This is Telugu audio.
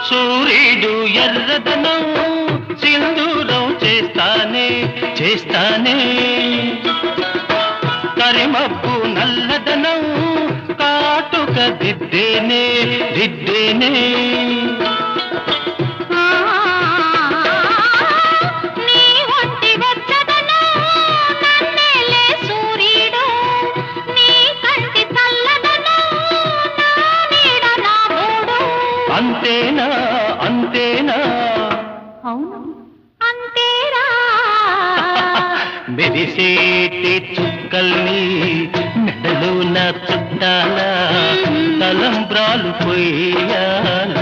సూర్యుడు ఎర్రదనం సింధూరం చేస్తానే చేస్తానే కరిమబ్బు నల్లదనం కాటుక దిద్దేనే దిద్దేనే అంతేనా అంతేనా అవును అంతేరా మెరిసేటి చుక్కల్ని మెడలో నా చుట్టాల తలంబ్రాలు పోయాల